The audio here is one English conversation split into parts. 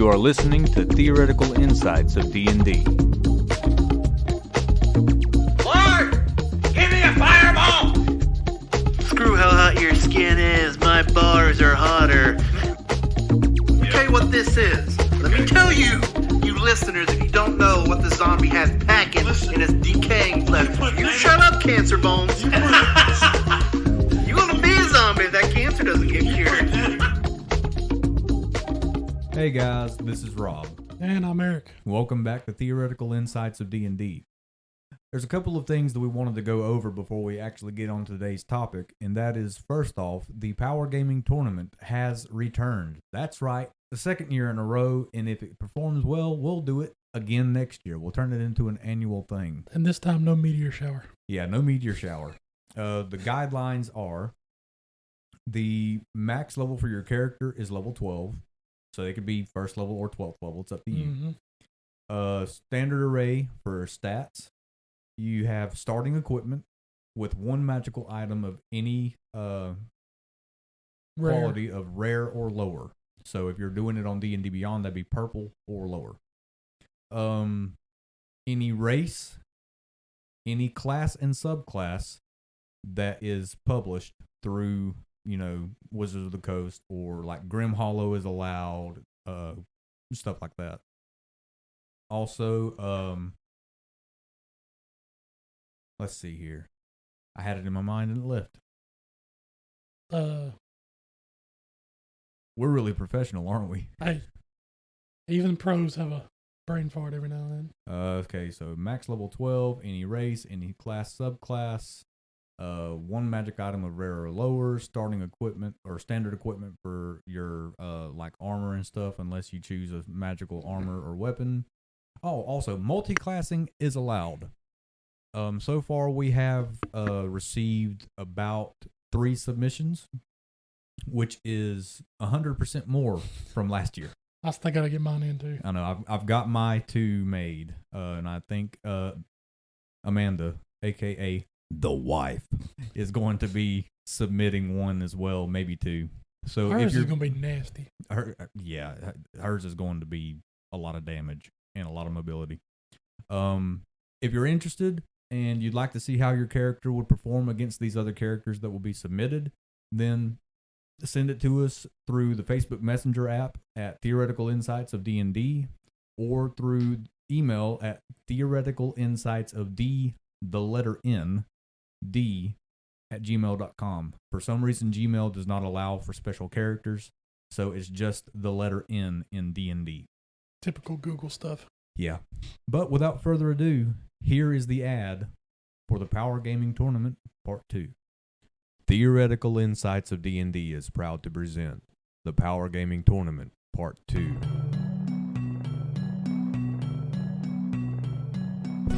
You are listening to Theoretical Insights of D&D. Lord, give me a fireball! Screw how hot your skin is, my bars are hotter. Let me tell you what this is. Let me tell you, you listeners, if you don't know what the zombie has packing in his decaying flesh. You shut up, cancer bones. You gonna be a zombie if that cancer doesn't get cured. Hey guys, this is Rob. And I'm Eric. Welcome back to Theoretical Insights of D&D. There's a couple of things that we wanted to go over before we actually get on to today's topic, and that is, first off, the Power Gaming Tournament has returned. That's right, the second year in a row, and if it performs well, we'll do it again next year. We'll turn it into an annual thing. And this time, no meteor shower. Yeah, no meteor shower. The guidelines are the max level for your character is level 12. So they could be first level or 12th level. It's up to you. Mm-hmm. Standard array for stats. You have starting equipment with one magical item of any quality of rare or lower. So if you're doing it on D&D Beyond, that'd be purple or lower. Any race, any class and subclass that is published through, Wizards of the Coast, or like Grim Hollow is allowed, stuff like that. Also, let's see here. I had it in my mind and it left. We're really professional, aren't we? Hey, even pros have a brain fart every now and then. Okay, so max level 12, any race, any class, subclass. One magic item of rare or lower, starting equipment or standard equipment for your like armor and stuff, unless you choose a magical armor or weapon. Oh, also multi-classing is allowed. So far we have received about 3 submissions, which is 100% more from last year. I still gotta get mine in too. I know I've got my 2 made, and I think Amanda, aka the wife, is going to be submitting one as well, maybe 2. So hers is going to be nasty. Hers is going to be a lot of damage and a lot of mobility. If you're interested and you'd like to see how your character would perform against these other characters that will be submitted, then send it to us through the Facebook Messenger app at Theoretical Insights of D&D, or through email at theoreticalinsightsofd, the letter N, d@gmail.com. For some reason, Gmail does not allow for special characters, so it's just the letter N in D&D. Typical Google stuff. Yeah. But without further ado, here is the ad for the Power Gaming Tournament Part 2. Theoretical Insights of D&D is proud to present the Power Gaming Tournament Part 2.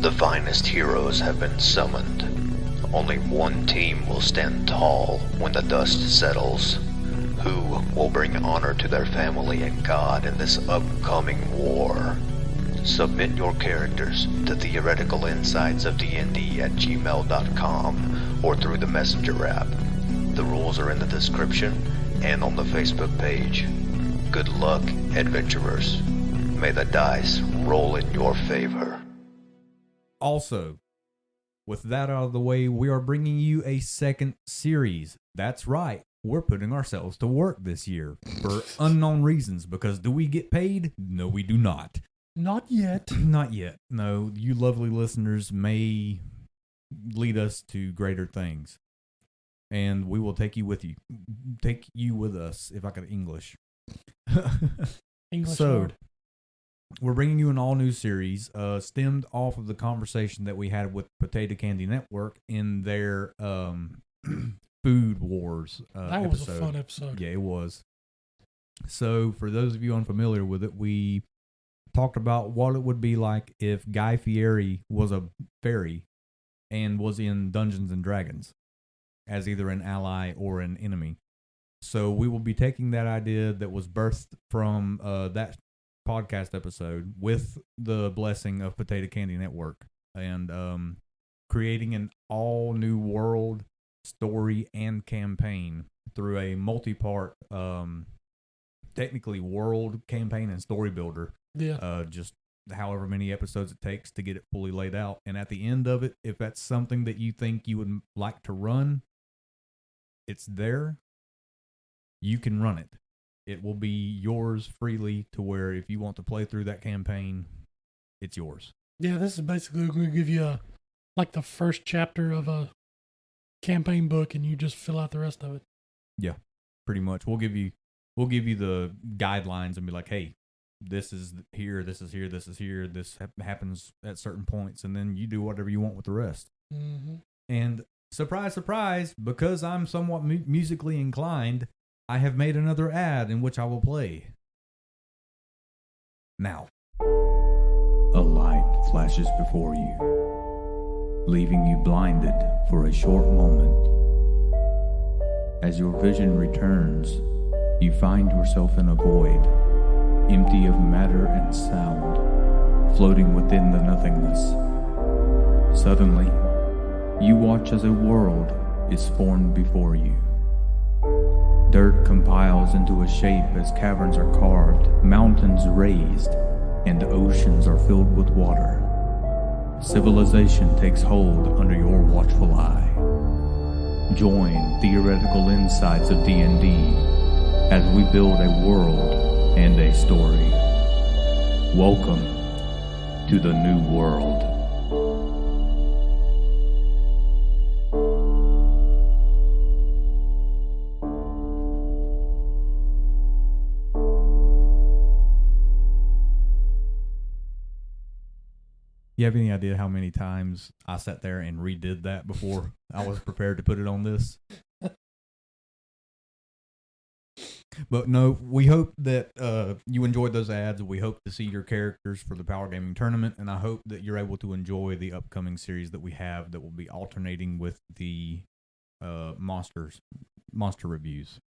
The finest heroes have been summoned. Only one team will stand tall when the dust settles. Who will bring honor to their family and God in this upcoming war? Submit your characters to theoreticalinsightsofdnd@gmail.com or through the Messenger app. The rules are in the description and on the Facebook page. Good luck, adventurers. May the dice roll in your favor. Also, with that out of the way, we are bringing you a second series. That's right. We're putting ourselves to work this year for unknown reasons, because do we get paid? No, we do not. Not yet. Not yet. No, you lovely listeners may lead us to greater things. And we will take you with you. Take you with us, if I could English. English so, word. We're bringing you an all-new series stemmed off of the conversation that we had with Potato Candy Network in their Food Wars that was a fun episode. Yeah, it was. So, for those of you unfamiliar with it, we talked about what it would be like if Guy Fieri was a fairy and was in Dungeons & Dragons as either an ally or an enemy. So, we will be taking that idea that was birthed from that podcast episode with the blessing of Potato Candy Network and creating an all new world, story, and campaign through a multi-part technically world, campaign, and story builder. Yeah. Just however many episodes it takes to get it fully laid out. And at the end of it, if that's something that you think you would like to run, it's there. You can run it. It will be yours freely to where if you want to play through that campaign, it's yours. Yeah, this is basically going to give you like the first chapter of a campaign book, and you just fill out the rest of it. Yeah, pretty much. We'll give you the guidelines and be like, hey, this is here, this is here, this is here, this happens at certain points, and then you do whatever you want with the rest. Mm-hmm. And surprise, surprise, because I'm somewhat musically inclined, I have made another ad in which I will play. Now. A light flashes before you, leaving you blinded for a short moment. As your vision returns, you find yourself in a void, empty of matter and sound, floating within the nothingness. Suddenly, you watch as a world is formed before you. Dirt compiles into a shape as caverns are carved, mountains raised, and oceans are filled with water. Civilization takes hold under your watchful eye. Join Theoretical Insights of D&D as we build a world and a story. Welcome to the new world. You have any idea how many times I sat there and redid that before I was prepared to put it on this? But no, we hope that you enjoyed those ads. We hope to see your characters for the Power Gaming Tournament, and I hope that you're able to enjoy the upcoming series that we have that will be alternating with the monster reviews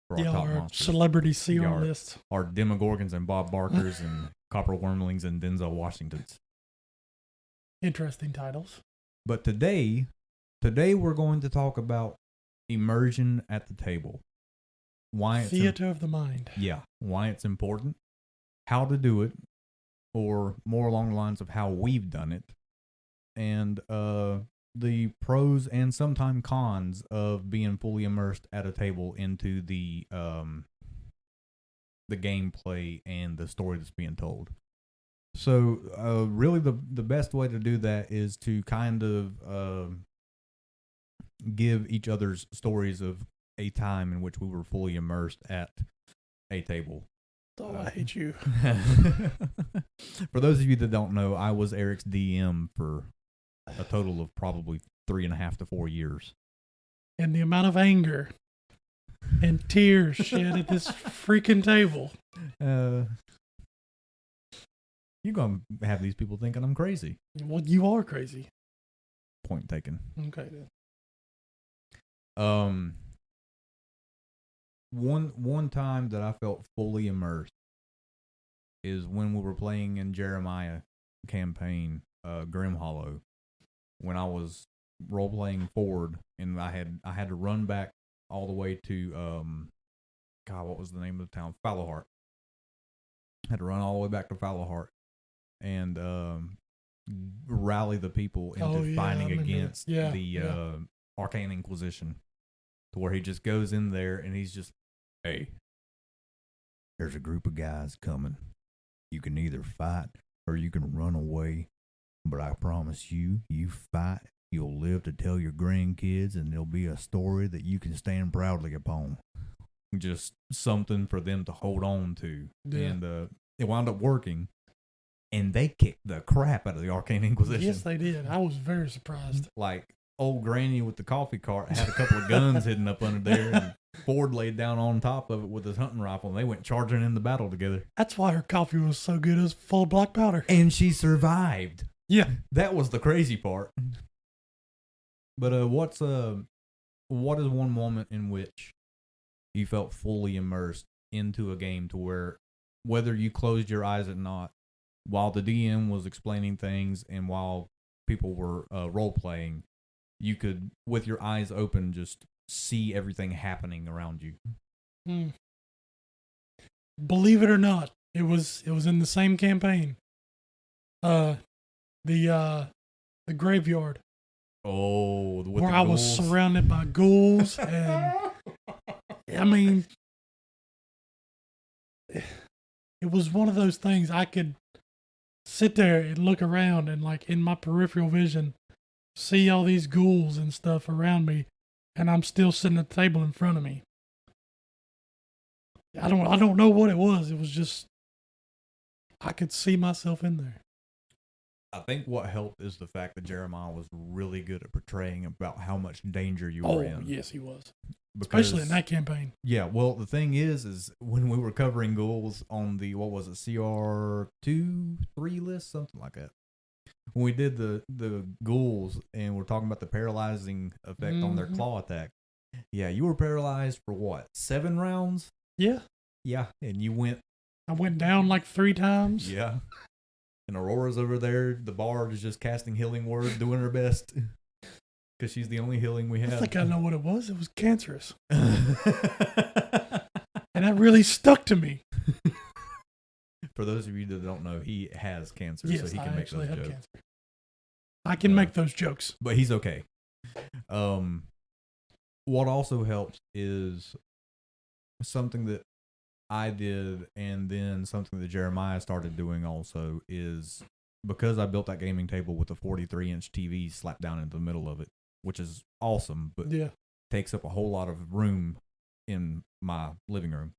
for our top our monsters. celebrity seal Yeah, list. Our Demogorgons and Bob Barkers and Copper Wormlings and Denzel Washingtons. Interesting titles. But today we're going to talk about immersion at the table. Why it's Theater of the mind. Yeah, why it's important, how to do it, or more along the lines of how we've done it, and the pros and sometimes cons of being fully immersed at a table into the gameplay and the story that's being told. So, really, the best way to do that is to kind of give each other's stories of a time in which we were fully immersed at a table. Oh, I hate you. For those of you that don't know, I was Eric's DM for a total of probably 3.5 to 4 years. And the amount of anger and tears shed at this freaking table. You're going to have these people thinking I'm crazy. Well, you are crazy. Point taken. Okay, then. One time that I felt fully immersed is when we were playing in Jeremiah campaign, Grim Hollow, when I was role playing Ford, and I had to run back all the way to what was the name of the town? Fallowheart. Had to run all the way back to Fallowheart and rally the people into fighting against the Arcane Inquisition. To where he just goes in there and he's just, hey, there's a group of guys coming. You can either fight or you can run away. But I promise you, you fight, you'll live to tell your grandkids, and there'll be a story that you can stand proudly upon. Just something for them to hold on to. Yeah. And it wound up working. And they kicked the crap out of the Arcane Inquisition. Yes, they did. I was very surprised. Like, old granny with the coffee cart had a couple of guns hidden up under there, and Ford laid down on top of it with his hunting rifle, and they went charging in the battle together. That's why her coffee was so good. It was full of black powder. And she survived. Yeah. That was the crazy part. But what is one moment in which you felt fully immersed into a game to where, whether you closed your eyes or not, while the DM was explaining things and while people were role-playing, you could, with your eyes open, just see everything happening around you? believe it or not, it was in the same campaign. The graveyard. Oh, with where the I was ghouls. surrounded by ghouls, and I mean, it was one of those things I could sit there and look around and, like, in my peripheral vision, see all these ghouls and stuff around me, and I'm still sitting at the table in front of me. I don't know what it was. It was just, I could see myself in there. I think what helped is the fact that Jeremiah was really good at portraying about how much danger you were in. Yes, he was. Because, Especially in that campaign. Yeah, well, the thing is when we were covering ghouls on the, what was it, CR2, 3 list, something like that. When we did the ghouls and we're talking about the paralyzing effect on their claw attack. Yeah, you were paralyzed for what, 7 rounds? Yeah. Yeah, and you went. I went down like 3 times. Yeah. And Aurora's over there. The bard is just casting healing word, doing her best. Because she's the only healing we have. I think I know what it was. It was cancerous. And that really stuck to me. For those of you that don't know, he has cancer, Yes, so he can I make actually those have jokes. cancer. I can make those jokes. But he's okay. What also helps is something that I did, and then something that Jeremiah started doing also, is because I built that gaming table with a 43-inch TV slapped down into the middle of it, which is awesome, but takes up a whole lot of room in my living room.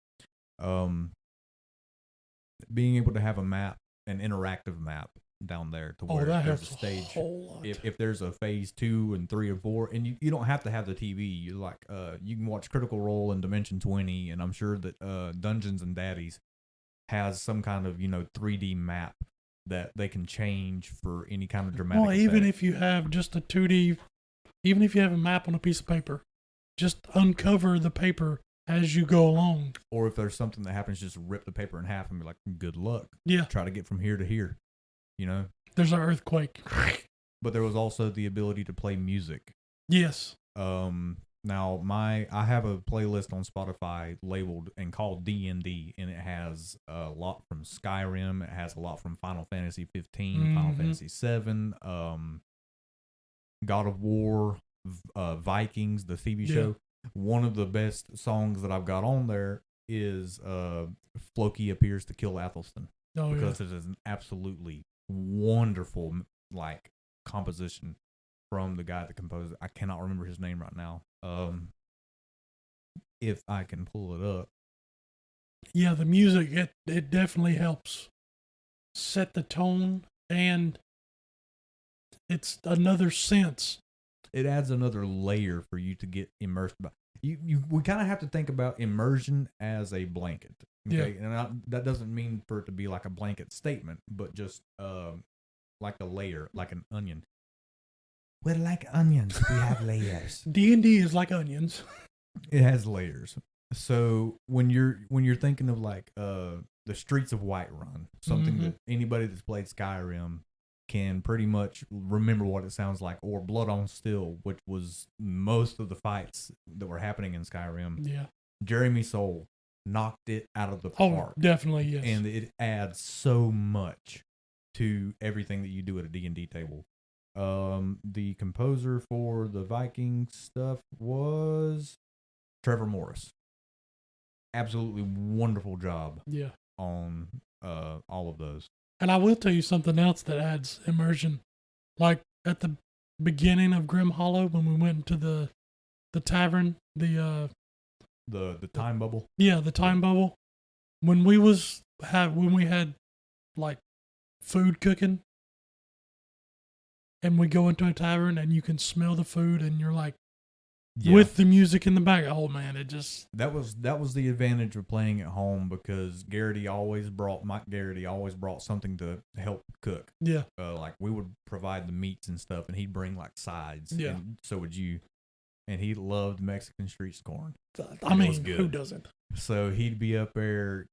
Being able to have a map, an interactive map down there to where there's a stage. If there's a phase 2 and 3 or 4, and you don't have to have the TV. You like you can watch Critical Role and Dimension 20, and I'm sure that Dungeons and Daddies has some kind of 3D map that they can change for any kind of dramatic. Well, even effect. if you have just a 2D, even if you have a map on a piece of paper, just uncover the paper as you go along. Or if there's something that happens, just rip the paper in half and be like, "Good luck." Yeah. Try to get from here to here. There's an earthquake. But there was also the ability to play music. Yes. Now I have a playlist on Spotify labeled and called D&D, and it has a lot from Skyrim. It has a lot from Final Fantasy 15, Final Fantasy 7, God of War, Vikings, the TV show. One of the best songs that I've got on there is Floki Appears to Kill Athelstan. Because it is an absolutely wonderful composition from the guy that composed it. I cannot remember his name right now. If I can pull it up. Yeah, the music, it definitely helps set the tone, and it's another sense. It adds another layer for you to get immersed by. We kind of have to think about immersion as a blanket. Okay, and that doesn't mean for it to be like a blanket statement, but just like a layer, like an onion. We're like onions. We have layers. D&D is like onions. It has layers. So when you're thinking of like the Streets of Whiterun, something that anybody that's played Skyrim can pretty much remember what it sounds like, or Blood on Steel, which was most of the fights that were happening in Skyrim. Yeah. Jeremy Soule knocked it out of the park. Oh, definitely, yes. And it adds so much to everything that you do at a D&D table. The composer for the Viking stuff was Trevor Morris. Absolutely wonderful job. Yeah. On all of those. And I will tell you something else that adds immersion. Like at the beginning of Grim Hollow, when we went into the tavern, the time bubble. Yeah, the time bubble. When we had like food cooking, and we go into a tavern and you can smell the food, and you're like, with the music in the back. Oh man, it just that was the advantage of playing at home, because Mike Garrity always brought something to help cook. Yeah. Like we would provide the meats and stuff, and he'd bring like sides. Yeah. And so would you. And he loved Mexican street corn. I mean, who doesn't? So he'd be up there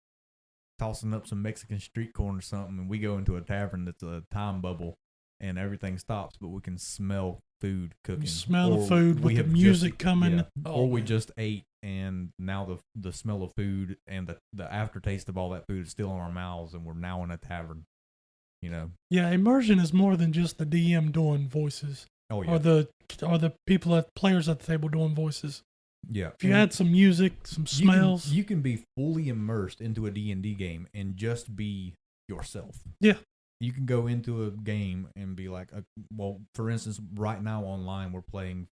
tossing up some Mexican street corn or something, and we go into a tavern that's a time bubble, and everything stops, but we can smell food cooking. You smell Or the food we with the have music just- coming. yeah. Oh, Or we man. just ate, and now the smell of food and the aftertaste of all that food is still in our mouths, and we're now in a tavern. You know. Yeah, immersion is more than just the DM doing voices Oh yeah. or the people at players at the table doing voices. Yeah. If you And add some music, some you can- smells, you can be fully immersed into a D&D game and just be yourself. Yeah. You can go into a game and be like, well, for instance, right now online we're playing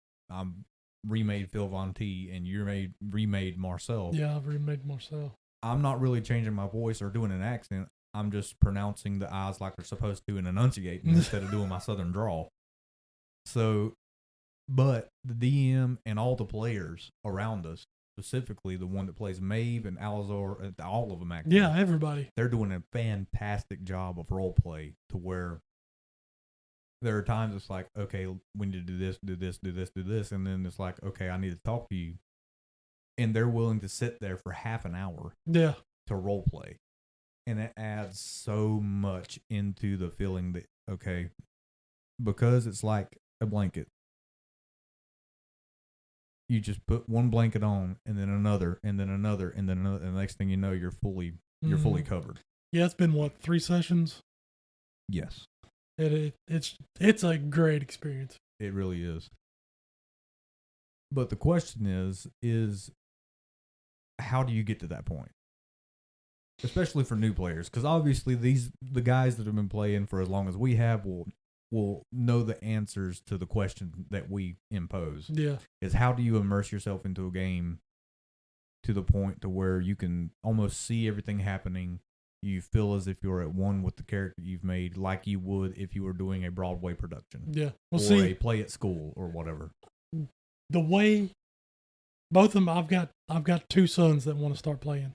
remade Phil Von T and you remade Marcel. yeah, I've remade Marcel. I'm not really changing my voice or doing an accent. I'm just pronouncing the I's like they're supposed to and enunciating instead of doing my southern drawl. So, but the DM and all the players around us, specifically the one that plays Maeve and Alazor, all of them actually. Yeah, everybody. They're doing a fantastic job of role play to where there are times it's like, okay, we need to do this, do this, do this, do this. And then it's like, okay, I need to talk to you. And they're willing to sit there for half an hour Yeah. to role play. And it adds so much into the feeling that, okay, because it's like a blanket. You just put one blanket on and then another and then another and then another. And the next thing you know, you're fully covered. Yeah, it's been 3 sessions? Yes. It's a great experience. It really is. But the question is how do you get to that point? Especially for new players, because obviously the guys that have been playing for as long as we have will know the answers to the question that we impose. Yeah. Is how do you immerse yourself into a game to the point to where you can almost see everything happening. You feel as if you're at one with the character you've made, like you would if you were doing a Broadway production. Yeah. Well, or see, a play at school or whatever. the way both of them, I've got 2 sons that want to start playing,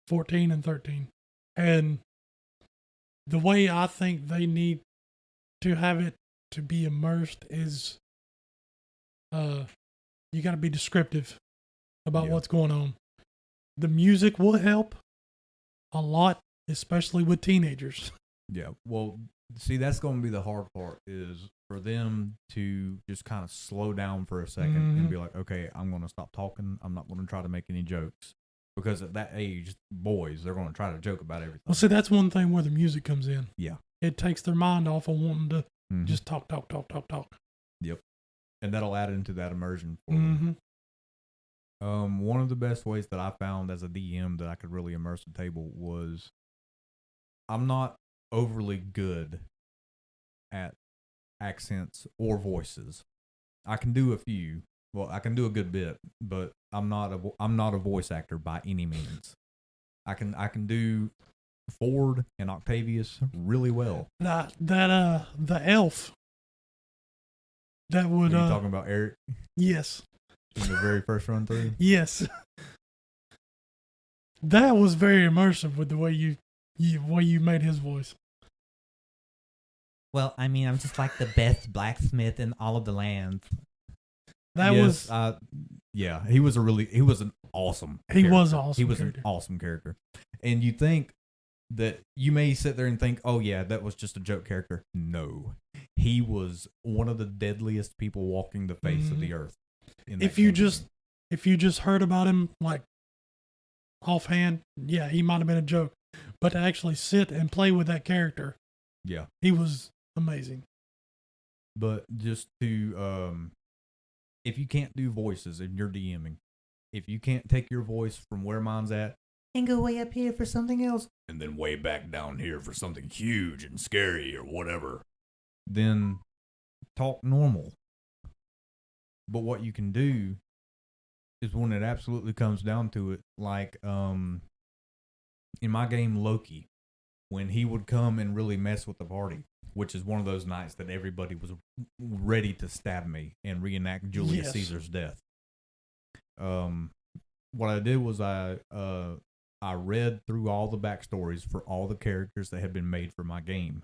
14 and 13, and the way I think they need to have it to be immersed is, you got to be descriptive about what's going on. The music will help a lot, especially with teenagers. Yeah. Well, see, that's going to be the hard part is for them to just kind of slow down for a second and be like, okay, I'm going to stop talking. I'm not going to try to make any jokes. Because at that age, boys, they're going to try to joke about everything. Well, see, that's one thing where the music comes in. Yeah. It takes their mind off of wanting to Mhm. just talk. Yep. And that'll add into that immersion for them. One of the best ways that I found as a DM that I could really immerse the table was I'm not overly good at accents or voices. I can do a few. Well, I can do a good bit, but I'm not a voice actor by any means. I can do Ford and Octavius really well. The elf. That would Are you talking about Eric yes. in the very first run through? Yes. That was very immersive with the way you made his voice. Well, I mean, I'm just like the best blacksmith in all of the land. That was yeah, he was an awesome He character. was awesome He was character. an awesome character. And you think that you may sit there and think, oh yeah, that was just a joke character. No. He was one of the deadliest people walking the face of the earth. if you just heard about him like offhand, yeah, he might have been a joke. But to actually sit and play with that character, yeah. he was amazing. But just to if you can't do voices and you're DMing, if you can't take your voice from where mine's at And go way up here for something else. and then way back down here for something huge and scary or whatever, then talk normal. But what you can do is when it absolutely comes down to it, like in my game Loki, when he would come and really mess with the party, which is one of those nights that everybody was ready to stab me and reenact Julius Yes. Caesar's death. What I did was I read through all the backstories for all the characters that had been made for my game.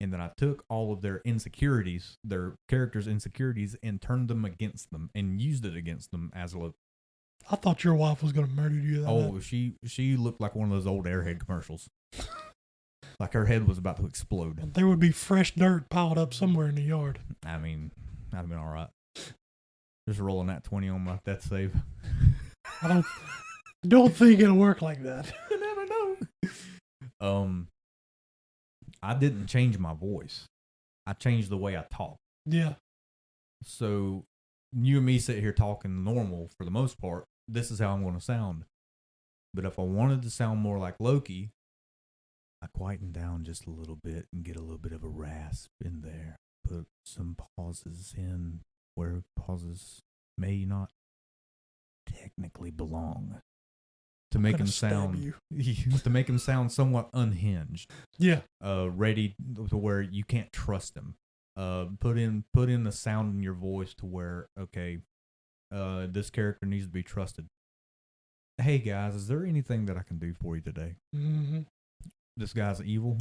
And then I took all of their insecurities, their characters' insecurities, and turned them against them and used it against them as a... I thought your wife was going to murder you. That night. Oh, she looked like one of those old Airhead commercials. Like her head was about to explode. There would be fresh dirt piled up somewhere in the yard. I mean, I'd have been all right. Just rolling that 20 on my death save. I don't think it'll work like that. You never know. I didn't change my voice. I changed the way I talk. Yeah. So you and me sit here talking normal for the most part. This is how I'm going to sound. But if I wanted to sound more like Loki, I quieten down just a little bit and get a little bit of a rasp in there. Put some pauses in where pauses may not technically belong. To make him sound to make him sound somewhat unhinged. Yeah. Ready to where you can't trust him. Put in the sound in your voice to where, okay, this character needs to be trusted. Hey guys, is there anything that I can do for you today? Mm-hmm. This guy's evil.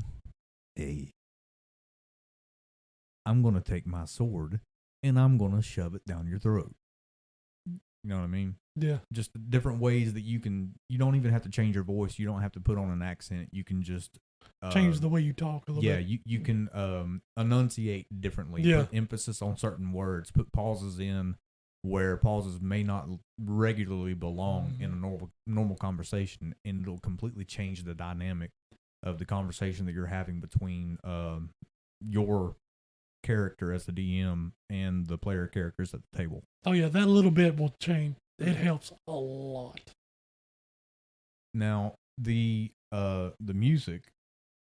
Hey, I'm gonna take my sword and I'm gonna shove it down your throat. You know what I mean? Yeah. Just different ways that you don't even have to change your voice. You don't have to put on an accent. You can just change the way you talk a little bit. Yeah, you can enunciate differently. Yeah. Put emphasis on certain words. Put pauses in where pauses may not regularly belong in a normal conversation, and it'll completely change the dynamic of the conversation that you're having between your character as the DM and the player characters at the table. Oh yeah, that little bit will change. It helps a lot. Now, the music,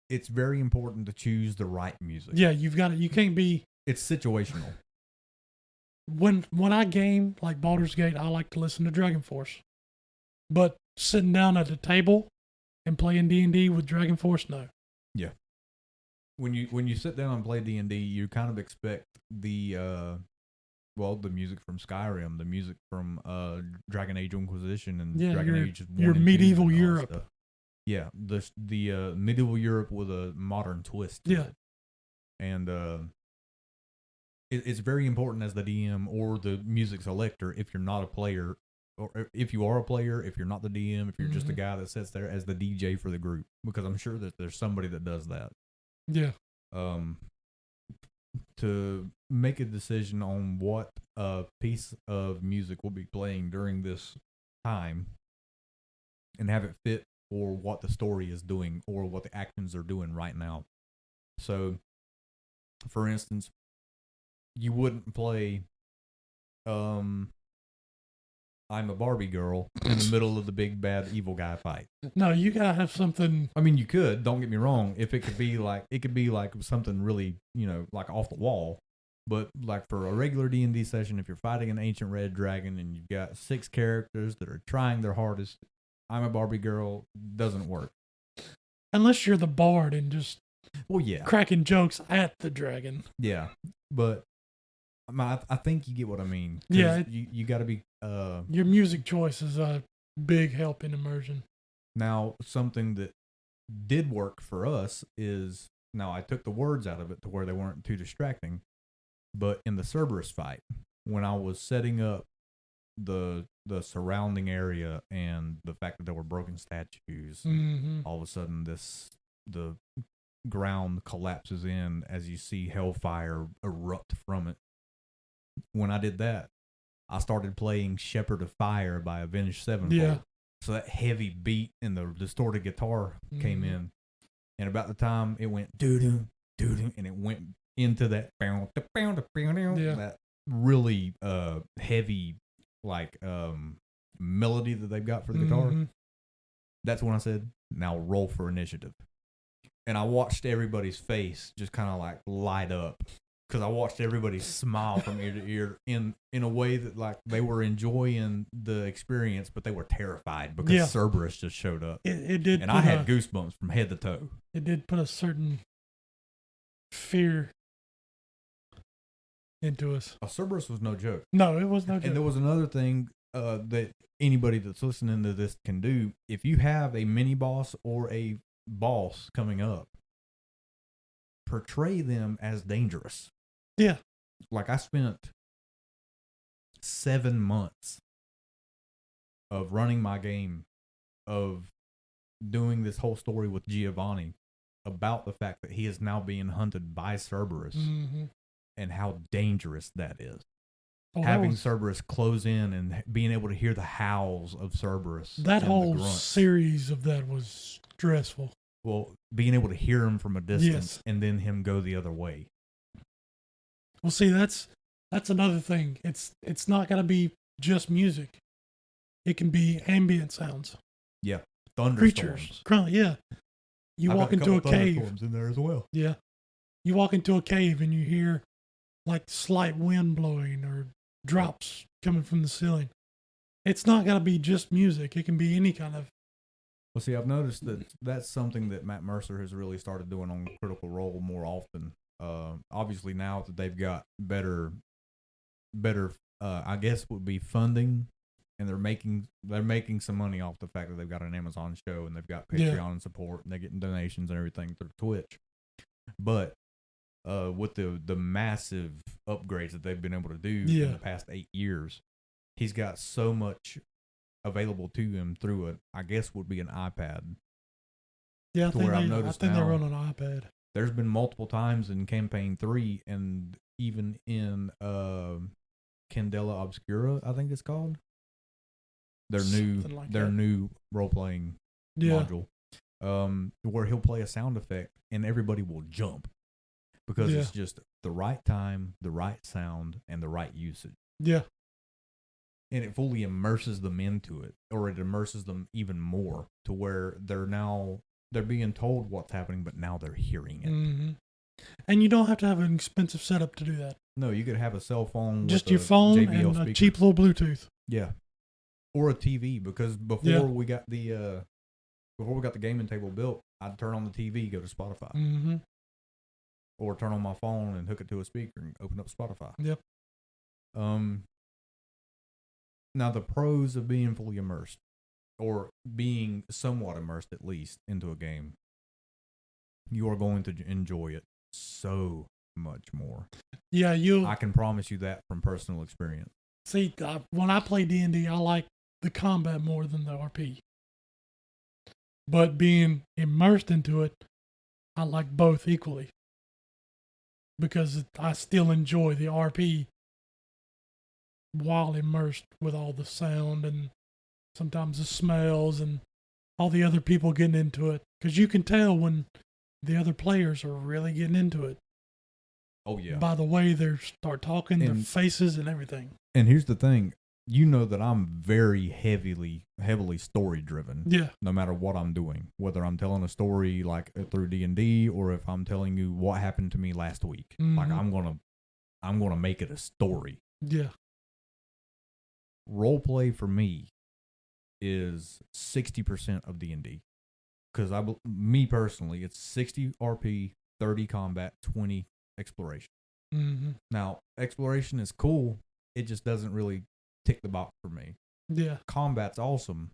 it's very important to choose the right music. Yeah, you've got it. You can't be. It's situational. When I game like Baldur's Gate, I like to listen to Dragon Force. But sitting down at the table and playing D&D with Dragon Force, no. Yeah. When you sit down and play D&D, you kind of expect the music from Skyrim, the music from Dragon Age Inquisition, and Dragon Age 1 your and 2 medieval and all that Europe. stuff. Yeah, the medieval Europe with a modern twist. Yeah. And it's very important as the DM or the music selector, if you're not a player, or if you are a player, if you're not the DM, if you're just a guy that sits there as the DJ for the group, because I'm sure that there's somebody that does that. Yeah. To make a decision on what piece of music will be playing during this time and have it fit for what the story is doing or what the actions are doing right now. So, for instance, you wouldn't play I'm a Barbie girl in the middle of the big bad evil guy fight. No, you gotta have something. I mean, you could, don't get me wrong, if it could be like something really, like off the wall. But like for a regular D&D session, if you're fighting an ancient red dragon and you've got 6 characters that are trying their hardest, I'm a Barbie girl doesn't work. Unless you're the bard and just cracking jokes at the dragon. Yeah, but I think you get what I mean. Yeah, you got to be. Your music choice is a big help in immersion. Now, something that did work for us is, now I took the words out of it to where they weren't too distracting, but in the Cerberus fight, when I was setting up the surrounding area and the fact that there were broken statues, all of a sudden the ground collapses in as you see hellfire erupt from it. When I did that, I started playing Shepherd of Fire by Avenged Sevenfold. Yeah. So that heavy beat and the distorted guitar came in. And about the time it went doo-doo, doo-doo, and it went into that that really heavy like melody that they've got for the guitar. That's when I said, now roll for initiative. And I watched everybody's face just kind of like light up. Because I watched everybody smile from ear to ear in a way that like they were enjoying the experience, but they were terrified because Cerberus just showed up. It did, and I had goosebumps from head to toe. It did put a certain fear into us. Cerberus was no joke. No, it was no joke. And there was another thing that anybody that's listening to this can do. If you have a mini boss or a boss coming up, portray them as dangerous. Yeah. Like I spent 7 months of running my game, of doing this whole story with Giovanni, about the fact that he is now being hunted by Cerberus Mm-hmm. and how dangerous that is. Oh, Having Cerberus close in and being able to hear the howls of Cerberus. that and whole the grunts. series of that was stressful. Well, being able to hear him from a distance Yes. and then him go the other way. Well, see, that's another thing. It's not gonna be just music. It can be ambient sounds, Yeah. Thunderstorms. creatures, yeah. You I've walk got a into a couple cave. thunderstorms in there as well. Yeah. You walk into a cave and you hear like slight wind blowing or drops coming from the ceiling. It's not going to be just music. It can be any kind of. Well, see, I've noticed that that's something that Matt Mercer has really started doing on Critical Role more often. Obviously, now that they've got better, I guess would be funding, and they're making some money off the fact that they've got an Amazon show and they've got Patreon support and they're getting donations and everything through Twitch. But with the massive upgrades that they've been able to do in the past 8 years, he's got so much available to him through I guess would be an iPad. Yeah, I To think, where I've they, I noticed think they now- run on an iPad. There's been multiple times in campaign 3 and even in Candela Obscura, I think it's called. Something like that. New role playing module. Where he'll play a sound effect and everybody will jump because it's just the right time, the right sound, and the right usage. Yeah. And it fully immerses them into it, or it immerses them even more to where they're being told what's happening, but now they're hearing it. Mm-hmm. And you don't have to have an expensive setup to do that. No, you could have a cell phone, Just with your a phone JBL and speaker. a cheap little Bluetooth. Yeah, or a TV. Because before we got the gaming table built, I'd turn on the TV, go to Spotify, Mm-hmm. or turn on my phone and hook it to a speaker and open up Spotify. Yep. Now the pros of being fully immersed, or being somewhat immersed at least into a game, you are going to enjoy it so much more. Yeah, I can promise you that from personal experience. see. When I play D&D, I like the combat more than the RP. But being immersed into it, I like both equally because I still enjoy the RP while immersed with all the sound and sometimes the smells and all the other people getting into it. Because you can tell when the other players are really getting into it. Oh yeah. By the way they start talking, their And- faces and everything. And here's the thing, you know that I'm very heavily story driven. Yeah. No matter what I'm doing, whether I'm telling a story like through D&D or if I'm telling you what happened to me last week, like Mhm. I'm gonna make it a story. Yeah. Role play for me is 60% of D&D, because me personally, it's 60 RP, 30 combat, 20 exploration. Mm-hmm. Now, exploration is cool. It just doesn't really tick the box for me. Yeah. Combat's awesome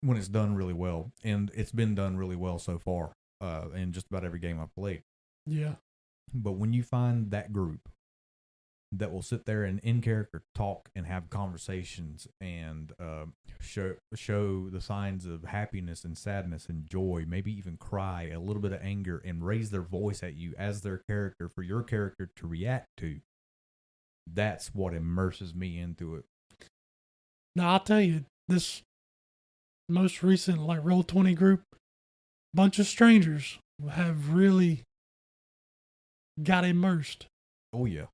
when it's done really well, and it's been done really well so far in just about every game I've played. Yeah. But when you find that group that will sit there and in character talk and have conversations and show the signs of happiness and sadness and joy, maybe even cry, a little bit of anger, and raise their voice at you as their character for your character to react to, that's what immerses me into it. Now I'll tell you, this most recent like Roll20 group, bunch of strangers have really got immersed. Oh yeah.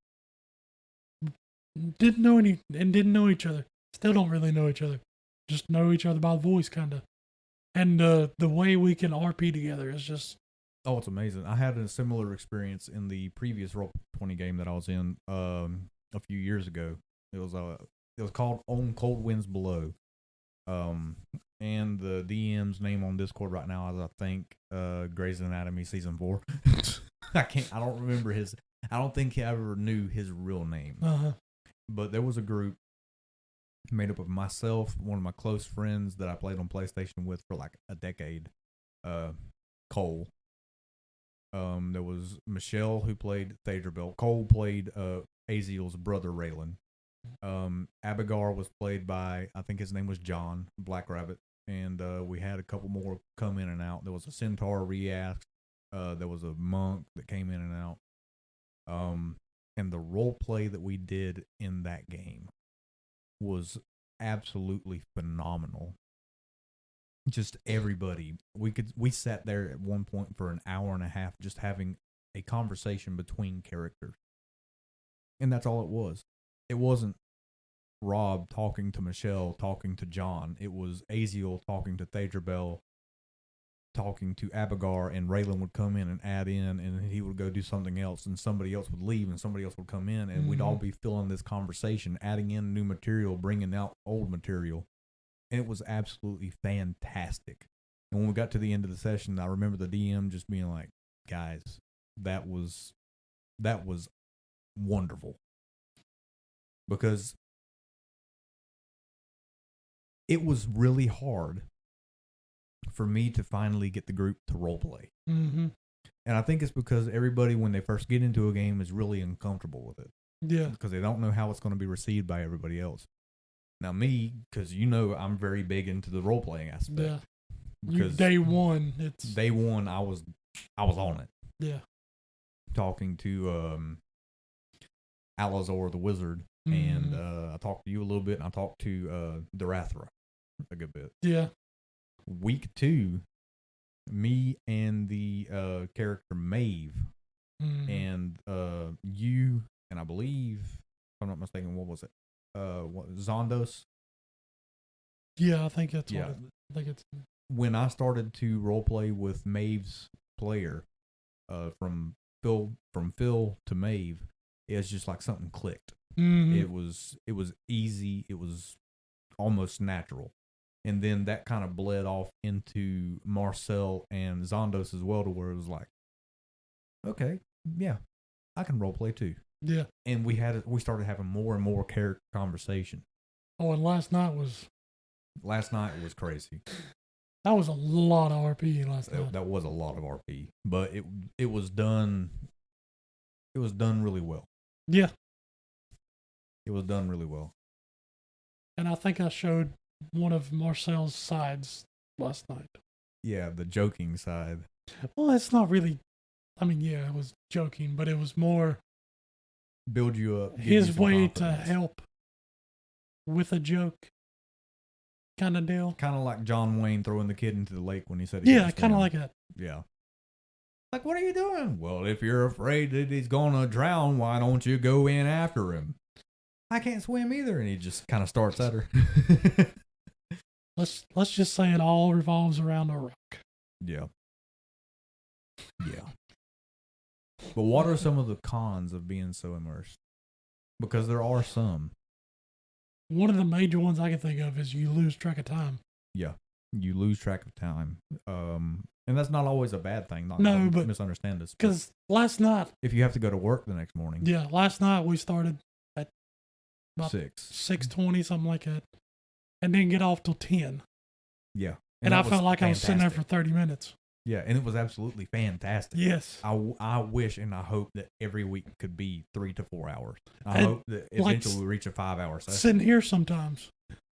Didn't know each other. Still don't really know each other. Just know each other by voice, kind of. And the way we can RP together is just. Oh, it's amazing. I had a similar experience in the previous Roll20 game that I was in a few years ago. It was called On Cold Winds Below. And the DM's name on Discord right now is, I think, Grey's Anatomy Season 4. I don't remember I don't think he ever knew his real name. Uh-huh. But there was a group made up of myself, one of my close friends that I played on PlayStation with for like a decade, Cole. There was Michelle, who played Thadrabel. Cole played Aziel's brother, Raylan. Abigar was played by, I think his name was John, Black Rabbit. and we had a couple more come in and out. There was a centaur react. There was a monk that came in and out. And the role play that we did in that game was absolutely phenomenal. Just everybody. We sat there at one point for an hour and a half just having a conversation between characters. And that's all it was. It wasn't Rob talking to Michelle, talking to John. It was Aziel talking to Thadrabel, talking to Abigar, and Raylan would come in and add in, and he would go do something else, and somebody else would leave, and somebody else would come in, and we'd all be filling this conversation, adding in new material, bringing out old material. And it was absolutely fantastic. And when we got to the end of the session, I remember the DM just being like, guys, that was wonderful. Because it was really hard for me to finally get the group to roleplay. Mm-hmm. And I think it's because everybody, when they first get into a game, is really uncomfortable with it. Yeah. Because they don't know how it's going to be received by everybody else. Now me, because you know I'm very big into the role-playing aspect. Yeah. Because day one, I was on it. Yeah. Talking to Alazor the wizard, and I talked to you a little bit, and I talked to Darathra a good bit. Yeah. Week 2, me and the character Maeve, and you, and I believe, if I'm not mistaken, what was it? Zondos? Yeah, I think that's Yeah. what I think it's. When I started to roleplay with Maeve's player, from Phil to Maeve, it's just like something clicked. Mm-hmm. It was easy. It was almost natural. And then that kind of bled off into Marcel and Zondos as well, to where it was like, okay, yeah, I can roleplay too. Yeah. And we started having more and more character conversation. Oh, and last night was crazy. That was a lot of RP last night. That was a lot of RP, but it was done. It was done really well. Yeah. It was done really well. And I think I showed one of Marcel's sides last night. Yeah, the joking side. Well, it's not really. I mean, yeah, it was joking, but it was more build you up. His way to help with a joke, kind of deal. Kind of like John Wayne throwing the kid into the lake when he said, "Yeah, kind of like that." Yeah. Like, what are you doing? Well, if you're afraid that he's gonna drown, why don't you go in after him? I can't swim either, and he just kind of starts at her. Let's just say it all revolves around a rock. Yeah. Yeah. But what are some of the cons of being so immersed? Because there are some. One of the major ones I can think of is you lose track of time. Yeah. You lose track of time. And that's not always a bad thing. No, but misunderstand us. Because last night, if you have to go to work the next morning. Yeah, last night we started at about 6:20, something like that, and didn't get off till 10. Yeah. And I felt like I was sitting there for 30 minutes. Yeah, and it was absolutely fantastic. Yes. I wish and I hope that every week could be 3 to 4 hours. I hope that eventually we reach a 5-hour session. Sitting here sometimes,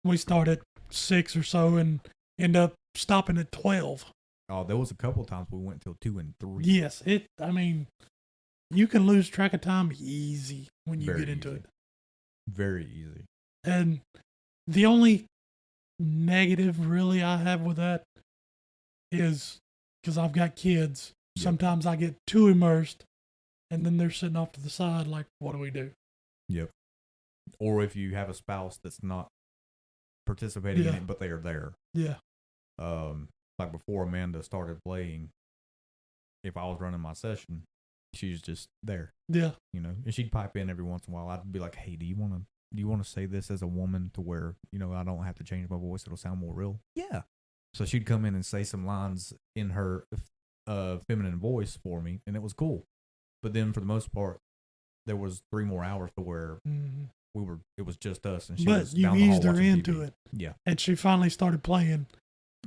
we start at 6 or so and end up stopping at 12. Oh, there was a couple times we went till 2 and 3. Yes, I mean, you can lose track of time easy when you get into it. Very easy. And the only negative really I have with that is because I've got kids. Yep. Sometimes I get too immersed and then they're sitting off to the side like, what do we do? Yep. Or if you have a spouse that's not participating in it, but they are there. Yeah. Like before Amanda started playing, if I was running my session, she's just there. Yeah. You know, and she'd pipe in every once in a while. I'd be like, hey, do you want to say this as a woman to where, you know, I don't have to change my voice. It'll sound more real. Yeah. So she'd come in and say some lines in her feminine voice for me, and it was cool. But then for the most part, there was 3 more hours to where it was just us, and she was down the hall eased her watching into TV. it. Yeah. And she finally started playing,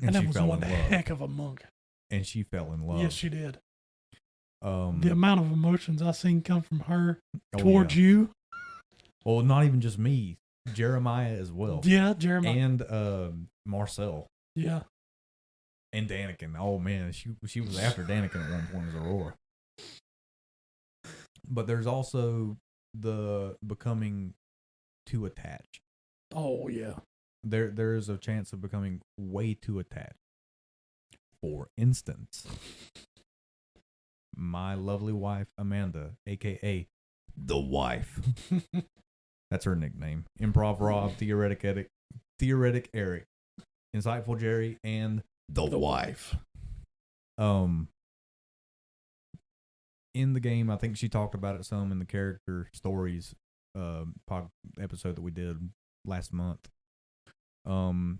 and that she was fell one in love. heck of a monk. And she fell in love. Yes, she did. The amount of emotions I seen come from her towards yeah. you. Well, not even just me, Jeremiah as well. Yeah, Jeremiah. And Marcel. Yeah. And Danica. Oh man, she was after Danica at one point as Aurora. But there's also the becoming too attached. Oh yeah. There is a chance of becoming way too attached. For instance, my lovely wife Amanda, aka the wife. That's her nickname. Improv Rob, Theoretic Eric, Insightful Jerry, and the wife. In the game, I think she talked about it some in the character stories episode that we did last month.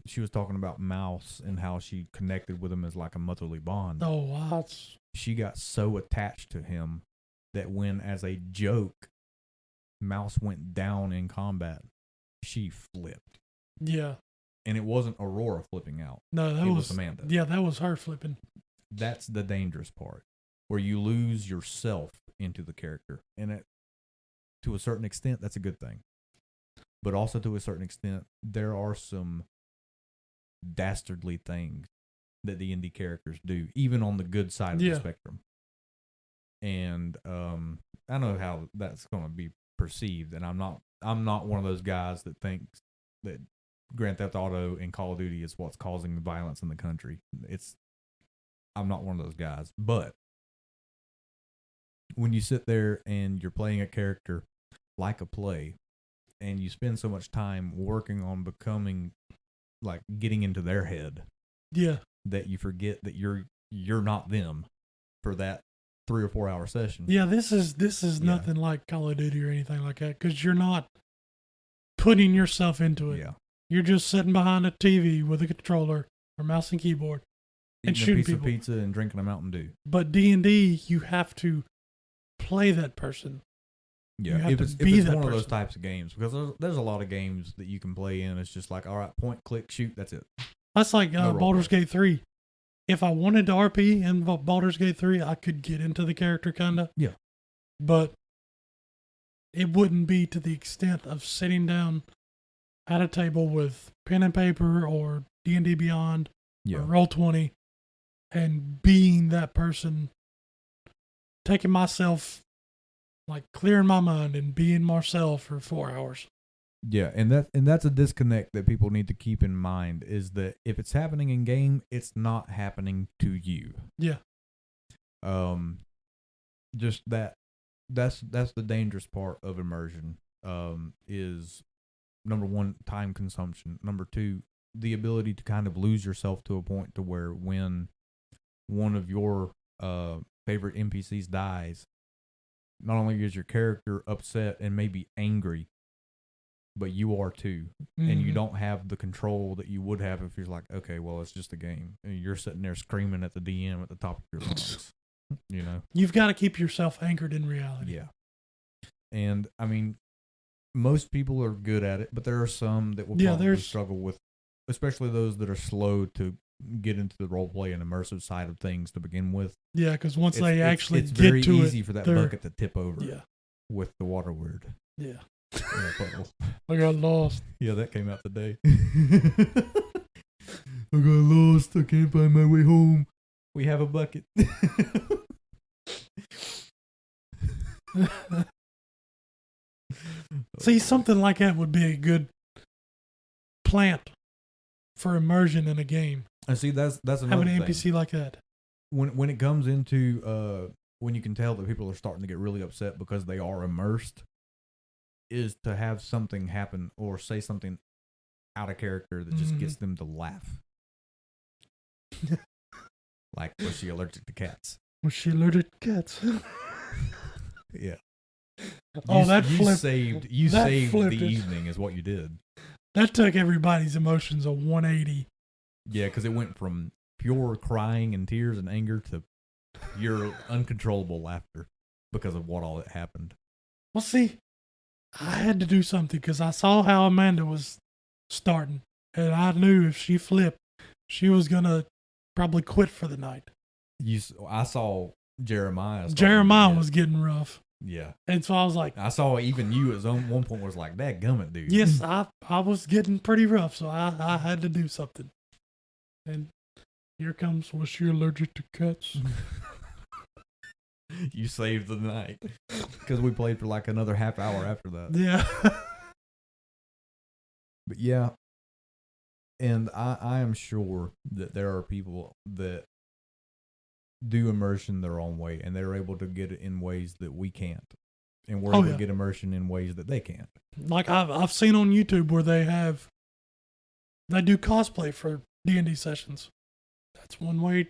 She was talking about Mouse and how she connected with him as like a motherly bond. Oh, wow. She got so attached to him that when, as a joke, Mouse went down in combat, she flipped. Yeah. And it wasn't Aurora flipping out. No, that was Amanda. Yeah, that was her flipping. That's the dangerous part, where you lose yourself into the character. And to a certain extent, that's a good thing. But also to a certain extent, there are some dastardly things that D&D characters do, even on the good side of the spectrum. And I know how that's going to be perceived, and I'm not one of those guys that thinks that Grand Theft Auto and Call of Duty is what's causing the violence in the country. I'm not one of those guys. But when you sit there and you're playing a character like a play, and you spend so much time working on becoming, like, getting into their head, that you forget that you're not them for that 3 or 4 hour session. Yeah, this is nothing like Call of Duty or anything like that, because you're not putting yourself into it. Yeah. You're just sitting behind a TV with a controller or mouse and keyboard and Eating shooting a piece people. of pizza and drinking a Mountain Dew. But D&D, you have to play that person. Yeah, if it's one of those types of games, because there's a lot of games that you can play in. It's just like, all right, point, click, shoot, that's it. That's like Baldur's Gate 3. If I wanted to RP in Baldur's Gate 3, I could get into the character, kind of. Yeah. But it wouldn't be to the extent of sitting down at a table with pen and paper or D&D Beyond or Roll20 and being that person, taking myself, like clearing my mind and being myself for 4 hours. Yeah, and that's a disconnect that people need to keep in mind, is that if it's happening in game, it's not happening to you. Yeah. Just that's the dangerous part of immersion. Is number one, time consumption. Number two, the ability to kind of lose yourself to a point to where when one of your favorite NPCs dies, not only is your character upset and maybe angry, but you are too. Mm-hmm. And you don't have the control that you would have if you're like, okay, well, it's just a game. And you're sitting there screaming at the DM at the top of your lungs. You know? You've got to keep yourself anchored in reality. Yeah. And, I mean, most people are good at it, but there are some that will probably struggle with, especially those that are slow to get into the role play and immersive side of things to begin with. Yeah, because once they actually it's get very to easy for that bucket to tip over. Yeah. With the water word. Yeah. I got lost. Yeah, that came out today. I got lost. I can't find my way home. We have a bucket. See, something like that would be a good plant for immersion in a game. And see, that's another have an thing. NPC like that. When it comes into when you can tell that people are starting to get really upset because they are immersed, is to have something happen or say something out of character that just gets them to laugh. Like, was she allergic to cats? Was she allergic to cats? Yeah. You saved the evening is what you did. That took everybody's emotions a 180. Yeah, because it went from pure crying and tears and anger to pure uncontrollable laughter because of what all that happened. Well, see, I had to do something because I saw how Amanda was starting, and I knew if she flipped, she was gonna probably quit for the night. I saw Jeremiah. Jeremiah was getting rough. Yeah. And so I was like, I saw even you at one point was like, that gummit, dude. Yes, I was getting pretty rough, so I had to do something. And here comes, was she allergic to cats? You saved the night because we played for like another half hour after that. Yeah. But yeah, and I am sure that there are people that do immersion their own way, and they're able to get it in ways that we can't, and we're able to get immersion in ways that they can't. Like I've seen on YouTube where they do cosplay for D&D sessions. That's one way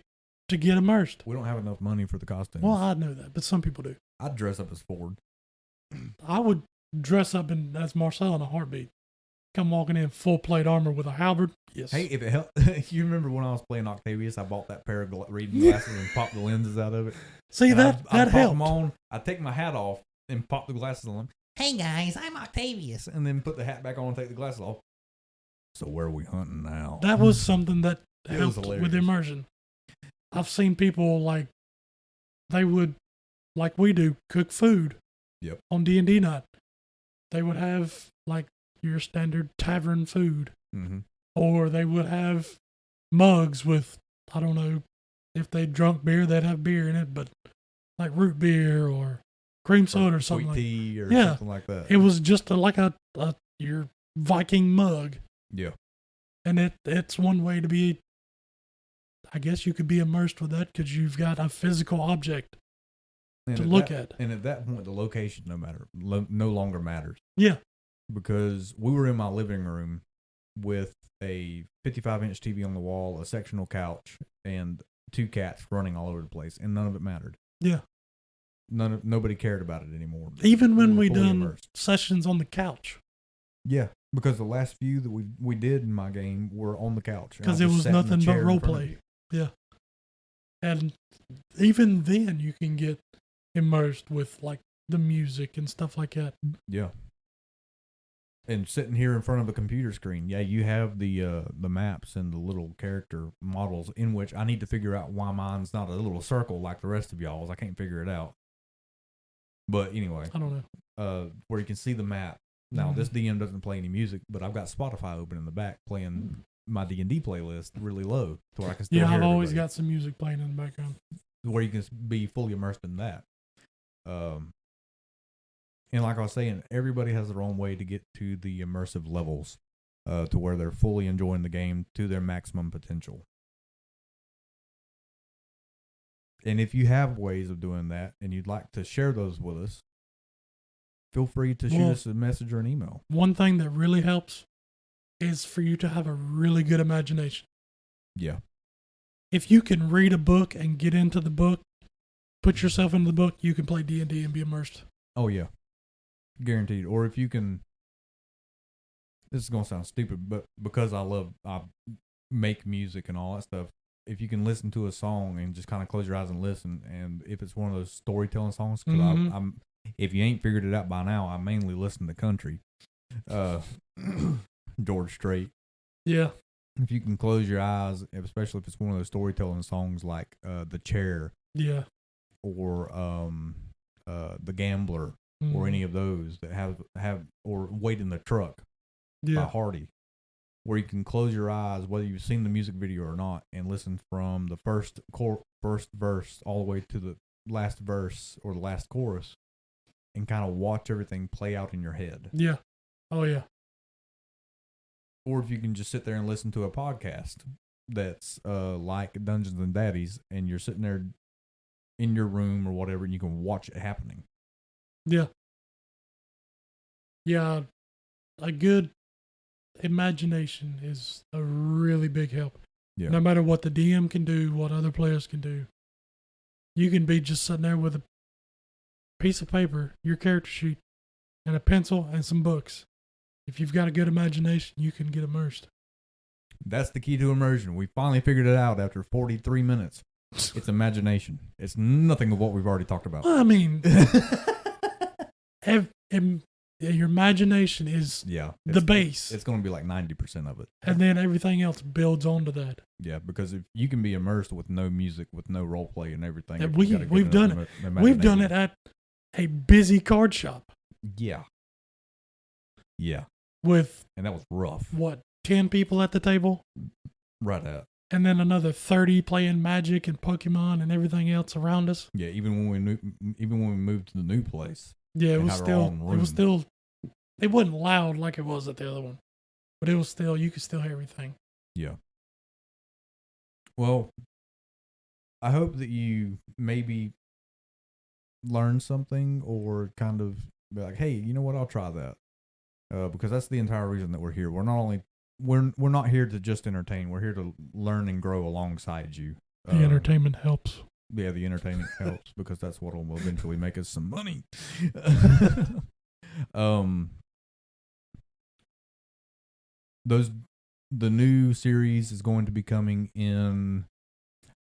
to get immersed. We don't have enough money for the costumes. Well, I know that, but some people do. I'd dress up as Ford. I would dress up as Marcel in a heartbeat. Come walking in full plate armor with a halberd. Yes. Hey, if it helps, you remember when I was playing Octavius, I bought that pair of reading glasses and popped the lenses out of it. See, and that I'd pop helped. them on. I take my hat off and pop the glasses on. Hey guys, I'm Octavius. And then put the hat back on and take the glasses off. So where are we hunting now? That was something that It was helped hilarious. with immersion. I've seen people they would, like we do, cook food. Yep. On D&D night. They would have like your standard tavern food. Mm-hmm. Or they would have mugs with, I don't know, if they drunk beer, they'd have beer in it, but like root beer or cream soda or something sweet like tea or Yeah. something like that. It was just like your Viking mug. Yeah. And it's one way to be, I guess you could be immersed with that because you've got a physical object to look at. And at that point, the location no longer matters. Yeah. Because we were in my living room with a 55-inch TV on the wall, a sectional couch, and 2 cats running all over the place, and none of it mattered. Yeah. Nobody cared about it anymore. Even when were we fully done immersed. sessions on the couch. Yeah, because the last few that we did in my game were on the couch. and I Because it just was sat in the nothing but chair in role front of play. you. Yeah. And even then you can get immersed with like the music and stuff like that. Yeah. And sitting here in front of a computer screen, yeah, you have the maps and the little character models in which I need to figure out why mine's not a little circle like the rest of y'all's. I can't figure it out. But anyway, I don't know. Where you can see the map. Now, this DM doesn't play any music, but I've got Spotify open in the back playing my D&D playlist really low to where I can still hear Yeah, I've always everybody. got some music playing in the background. Where you can be fully immersed in that. And like I was saying, everybody has their own way to get to the immersive levels to where they're fully enjoying the game to their maximum potential. And if you have ways of doing that and you'd like to share those with us, feel free to shoot us a message or an email. One thing that really helps is for you to have a really good imagination. Yeah. If you can read a book and get into the book, put yourself into the book, you can play D&D and be immersed. Oh, yeah. Guaranteed. Or if you can, this is going to sound stupid, but because I make music and all that stuff, if you can listen to a song and just kind of close your eyes and listen, and if it's one of those storytelling songs, because I'm if you ain't figured it out by now, I mainly listen to country. George Strait. Yeah. If you can close your eyes, especially if it's one of those storytelling songs like The Chair. Yeah. Or The Gambler, or any of those that have or Wait in the Truck by Hardy, where you can close your eyes, whether you've seen the music video or not, and listen from the first verse all the way to the last verse or the last chorus, and kind of watch everything play out in your head. Yeah. Oh, yeah. Or if you can just sit there and listen to a podcast that's like Dungeons and Daddies, and you're sitting there in your room or whatever, and you can watch it happening. Yeah. Yeah. A good imagination is a really big help. Yeah. No matter what the DM can do, what other players can do, you can be just sitting there with a piece of paper, your character sheet, and a pencil and some books. If you've got a good imagination, you can get immersed. That's the key to immersion. We finally figured it out after 43 minutes. It's imagination. It's nothing of what we've already talked about. Well, I mean, your imagination is the base. It's going to be like 90% of it. And then everything else builds onto that. Yeah, because if you can be immersed with no music, with no role play and everything. And you gotta get we've done enough it. We've done it at a busy card shop. Yeah. Yeah. With, and that was rough. What, 10 people at the table? Right at. and then another 30 playing Magic and Pokemon and everything else around us. Yeah, even when we moved to the new place. Yeah, it and was had our own room. still, it wasn't loud like it was at the other one, but it was still, you could still hear everything. Yeah. Well, I hope that you maybe learn something or kind of be like, hey, you know what? I'll try that. Because that's the entire reason that we're here. We're not here to just entertain. We're here to learn and grow alongside you. The entertainment helps. Yeah, the entertainment helps because that's what will eventually make us some money. The new series is going to be coming in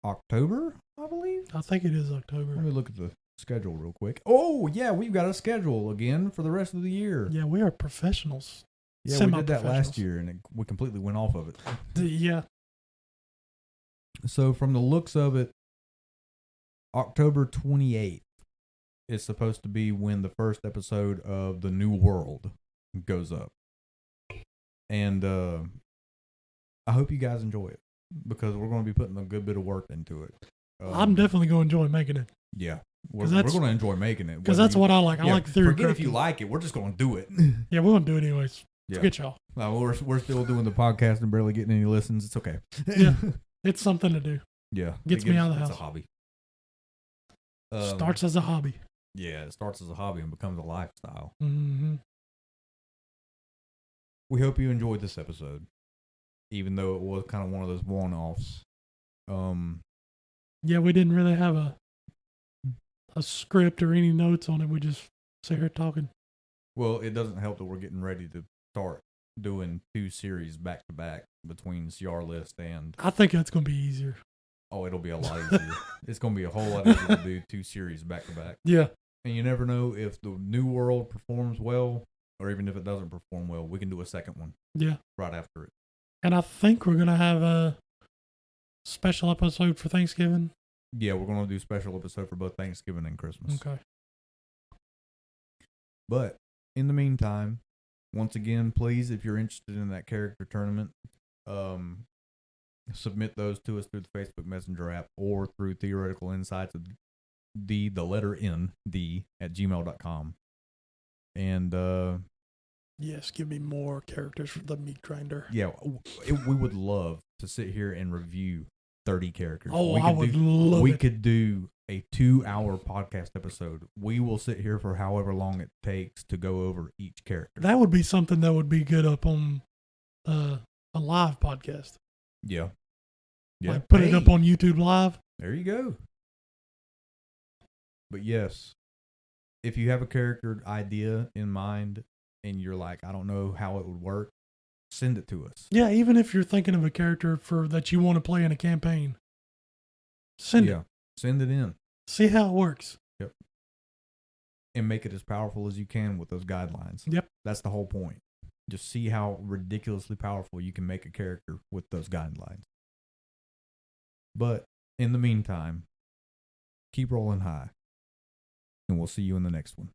October, I believe. I think it is October. Let me look at the schedule real quick. Oh, yeah, we've got a schedule again for the rest of the year. Yeah, we are professionals. Yeah, we did that last year, and we completely went off of it. Yeah. So from the looks of it, October 28th is supposed to be when the first episode of The New World goes up. And I hope you guys enjoy it because we're going to be putting a good bit of work into it. I'm definitely going to enjoy making it. Yeah. We're going to enjoy making it. Because that's what I like. I like theory. Forget if you like it. We're just going to do it. Yeah, we're going to do it anyways. Yeah. Forget y'all. We're still doing the podcast and barely getting any listens. It's okay. Yeah. It's something to do. Yeah. Gets me out of the house. It's a hobby. Starts as a hobby. Yeah, it starts as a hobby and becomes a lifestyle. Mm-hmm. We hope you enjoyed this episode, even though it was kind of one of those one-offs. Yeah, we didn't really have a script or any notes on it. We just sit here talking. Well, it doesn't help that we're getting ready to start doing 2 series back-to-back between CR List and... I think that's going to be easier. Oh, it'll be a lot easier. It's going to be a whole lot easier to do 2 series back-to-back. Yeah. And you never know if the New World performs well, or even if it doesn't perform well, we can do a second one. Yeah. Right after it. And I think we're going to have a special episode for Thanksgiving. Yeah, we're going to do a special episode for both Thanksgiving and Christmas. Okay. But in the meantime, once again, please, if you're interested in that character tournament, submit those to us through the Facebook Messenger app or through theoreticalinsightsofdnd at gmail.com. And yes, give me more characters for the meat grinder. yeah, we would love to sit here and review 30 characters. Oh, I would love it. We could do a 2-hour podcast episode. We will sit here for however long it takes to go over each character. That would be something that would be good up on a live podcast. Yeah. Like put it up on YouTube Live. There you go. But yes, if you have a character idea in mind and you're like, I don't know how it would work, send it to us. Yeah, even if you're thinking of a character that you want to play in a campaign, send it. Send it in. See how it works. Yep. And make it as powerful as you can with those guidelines. Yep. That's the whole point. Just see how ridiculously powerful you can make a character with those guidelines. But in the meantime, keep rolling high. And we'll see you in the next one.